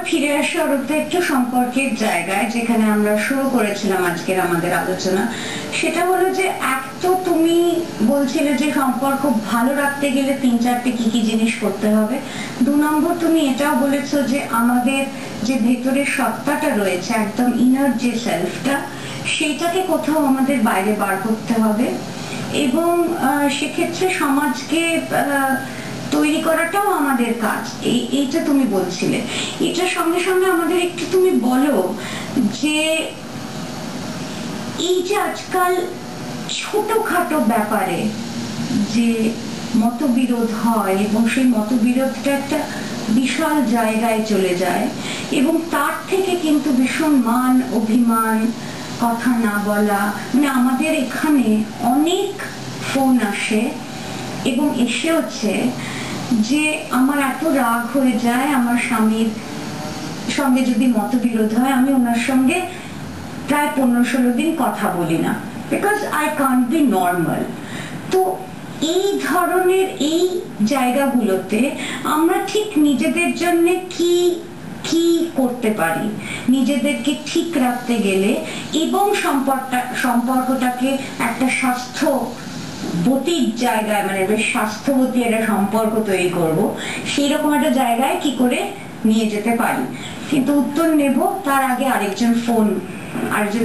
ফিরে আসি অরূপদা একটু সম্পর্কের জায়গায়, যেখানে আমরা শুরু করেছিলাম আজকের আমাদের আলোচনা। সেটা হলো যে এক তো তুমি বলছিলে যে সম্পর্ক ভালো রাখতে গেলে 3-4টে কি কি জিনিস করতে হবে। 2 নম্বর তুমি এটাও বলেছো যে আমাদের যে ভেতরের সত্তাটা রয়েছে, একদম ইনার যে সেলফটা, সেইটাকে কোথাও আমাদের বাইরে বার করতে হবে। এবং সেক্ষেত্রে সমাজকে তৈরি করাটাও আমাদের কাজ, এইটা তুমি বলছিলে। এটার সঙ্গে সঙ্গে আমাদের একটু তুমি বলো যে এই যে আজকাল ছোটখাটো ব্যাপারে যে মতবিরোধ হয় এবং সেই মতবিরোধটা একটা বিশাল জায়গায় চলে যায়, এবং তার থেকে কিন্তু ভীষণ মান অভিমান, কথা না বলা, মানে আমাদের এখানে অনেক ফোন আসে এবং এসে হচ্ছে যে আমার এত রাগ হয়ে যায় আমার স্বামীর সঙ্গে যদি মতবিরোধ হয়, আমি ওনার সঙ্গে প্রায় 15-16 দিন কথা বলি না, because I can't be normal. তো এই ধরনের এই জায়গাগুলোতে আমরা ঠিক নিজেদের জন্য কি কি করতে পারি নিজেদেরকে ঠিক রাখতে গেলে, এবং সম্পর্কটাকে একটা স্বাস্থ্যবতীর জায়গায়, মানে বেশ স্বাস্থ্যবতী একটা সম্পর্ক তৈরি করব, সেই রকম একটা জায়গায় কি করে নিয়ে যেতে পারি। কিন্তু উত্তর নেব তার আগে আরেকজন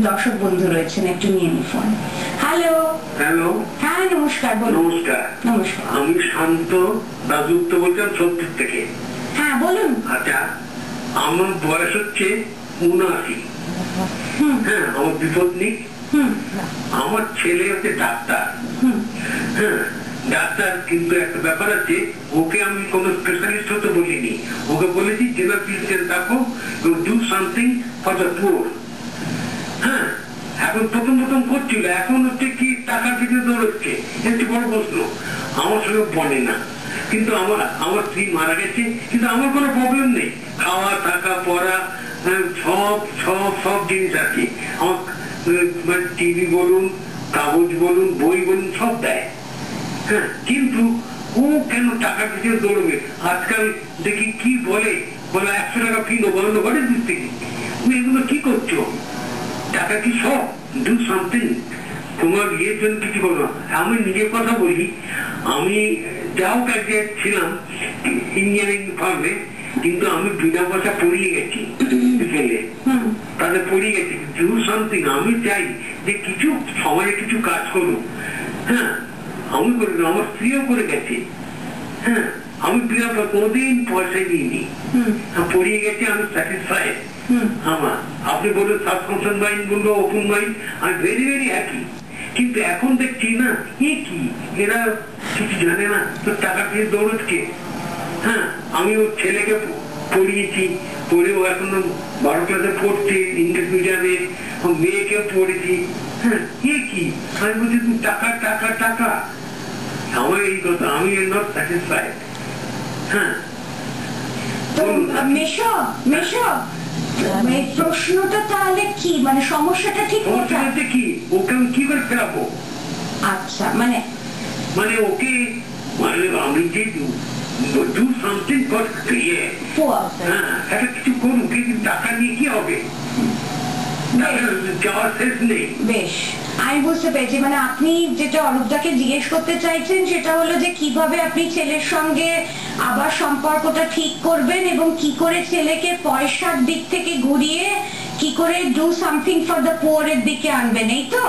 দর্শক বন্ধু রয়েছেন, একটু নিয়ে নি ফোন। হ্যালো। হ্যালো। হ্যাঁ নমস্কার। নমস্কার। নমস্কার, আমি শান্ত দাসগুপ্ত বলছিলাম 70 থেকে। হ্যাঁ বলুন। আচ্ছা, আমার বয়স হচ্ছে 79। হ্যাঁ, আমার বিপত্নিক। আমার ছেলে হচ্ছে ডাক্তার। হ্যাঁ ডাক্তার, কিন্তু একটা ব্যাপার আছে, ওকে আমি কোনো স্পেশালিস্ট হতে বলিনি, ওকে বলেছি জেনারেল ফিজিশিয়ান থাকো, do something for the poor. হ্যাঁ, এখন প্রথম করছিল, এখন হচ্ছে কি টাকার পিছনে দৌড়চ্ছে, একটি বড় প্রশ্ন। আমার সঙ্গে বলে না, কিন্তু আমার স্ত্রী মারা গেছে, কিন্তু আমার কোনো প্রবলেম নেই, খাওয়া থাকা পড়া সব জিনিস আছে আমার, মানে টিভি বলুন, কাগজ বলুন, বই বলুন, সব দেয়। হ্যাঁ, কিন্তু ও কেন টাকা পিছনে দৌড়বে? আজকাল দেখি কি বলে 100 টাকা ফি নেবো, ঘরে দিতে কি, তুমি এগুলো কি করছো? টাকা কি সব? ডু সামথিং, তোমার ইয়ের জন্য কিছু করো। আমি নিজের কথা বলি, আমি যাও কাজে ছিলাম ইঞ্জিনিয়ারিং ফার্মে, কিন্তু আমি বিনা পয়সা পড়িয়ে গেছি, তাদের পড়িয়ে গেছি। ডু সামথিং, আমি চাই যে কিছু সমাজে কিছু কাজ করুক। হ্যাঁ, আমি করে, আমার স্ত্রীও করে গেছে। হ্যাঁ, আমি বিনা কোনোদিন পয়সা নিইনি, পড়িয়ে গেছি, আমি স্যাটিসফাইড। আমার আপনি বলুন সাবকনশিয়াস মাইন্ড বলবো, ওপেন মাইন্ড, আমি ভেরি ভেরি হ্যাপি। কিন্তু এখন দেখছি না, কি এরা কিছু জানে না, তো টাকা দিয়ে দৌড়চ্ছে। হ্যাঁ, আমি ওর ছেলেকে পড়িয়েছি, পড়েও এখন 12 ক্লাসে পড়ছে ইংলিশ মিডিয়ামে, মেয়েকে পড়েছি। হ্যাঁ, কি আমি বলছি তুমি টাকা টাকা টাকা, আমার এই কথা, আমি নট স্যাটিসফাইড। হ্যাঁ, প্রশ্নটা তাহলে কি, মানে সমস্যাটা ঠিক কি, ওকে আমি কি করে ফেরাবো? আচ্ছা, মানে ওকে, মানে আমি যে ডু সামথিং ফর একটা কিছু করুন, কিন্তু টাকা নিয়ে কি হবে? যাওয়ার শেষ নেই। বেশ, আমি বুঝতে পেরেছি। মানে আপনি যেটা অরূপদাকে জিজ্ঞেস করতে চাইছেন সেটা হলো যে কিভাবে আপনি ছেলের সঙ্গে আবার সম্পর্কটা ঠিক করবেন, এবং কি করে ছেলেকে পয়সার দিক থেকে ঘুরিয়ে কি করে do something for the poor এর দিকে আনবেন, এই তো?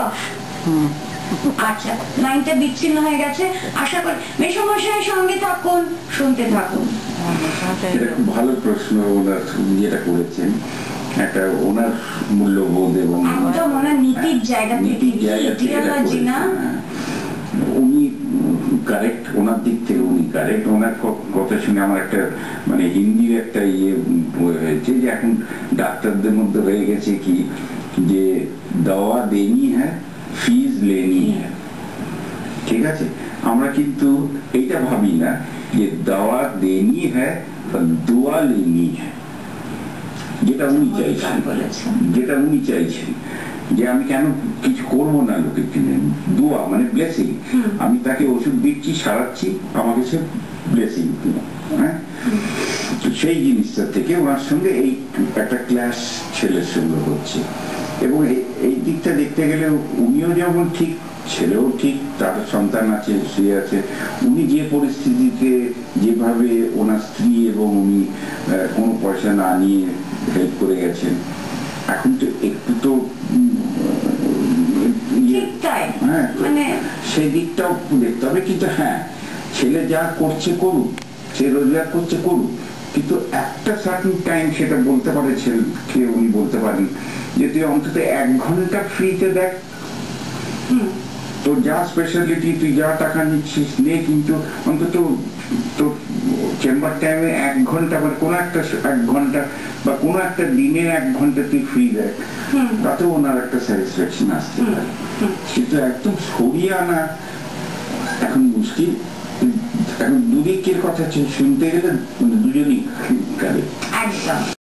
আচ্ছা, লাইনটা বিচ্ছিন্ন হয়ে গেছে। আশা করি মেসমশাইয়ের সঙ্গে থাকুন, শুনতে থাকুন। ভালো প্রশ্ন ওনার যেটা করেছেন, একটা ওনার মূল্যবোধ এবং ওনার নীতির জায়গা থেকে, উনি কারেক্ট, ওনার দিক থেকে উনি কারেক্ট। ওনার কথা শুনে আমার একটা মানে হিন্দির একটা ইয়ে হয়েছে, যে এখন ডাক্তারদের মধ্যে হয়ে গেছে কি, যে দাওয়া দেনি হ্যাঁ ফিজ লেনি হ্যাঁ। ঠিক আছে, আমরা কিন্তু এইটা ভাবি না যে দাওয়া দেনি হ্যাঁ দোয়া লেনি হ্যাঁ, যেটা উনি চাইছেন যে আমি কেন কিছু করবো না লোকের জন্য, দোয়া মানে ব্লেসিং। আমি তাকে ওষুধ দিচ্ছি, সারাচ্ছি, আমাকে সে ব্লেসিং। হ্যাঁ, তো সেই জিনিসটা থেকে ওনার সঙ্গে এই একটা ক্লাস ছেলের সঙ্গে হচ্ছে, এবং এই দিকটা দেখতে গেলে উনিও যেমন ঠিক, ছেলেও ঠিক, তার সন্তান আছে, সে আছে। উনি যে পরিস্থিতিতে যেভাবে ওনার স্ত্রী এবং উনি কোনো পয়সা না নিয়ে হেল্প করে গেছেন, এখন তো একটু তো হ্যাঁ, মানে সেই দিকটাও দেখতে হবে। কিন্তু হ্যাঁ, ছেলে যা করছে করুক, সে রোজগার করছে করুক, কিন্তু একটা সার্টেন টাইম সেটা বলতে পারে ছেলেকে, উনি বলতে পারেন যে তুই অন্তত 1 ঘন্টা ফ্রিতে দেখ, তোর যা স্পেশালিটি, তুই যা টাকা নিচ্ছিস নে, কিন্তু অন্তত তোর চেম্বার টাইমে 1 ঘন্টা বা কোনো একটা 1 ঘন্টা বা কোনো একটা দিনে 1 ঘন্টা তুই ফ্রি দেখ, তাতে ওনার একটা স্যাটিসফ্যাকশন আসতে পারে। কিন্তু একদম সরিয়ে আনা এখন মুশকিল। এখন দুদিকের কথা শুনতে গেলে দুজনই কারেক্ট। একদম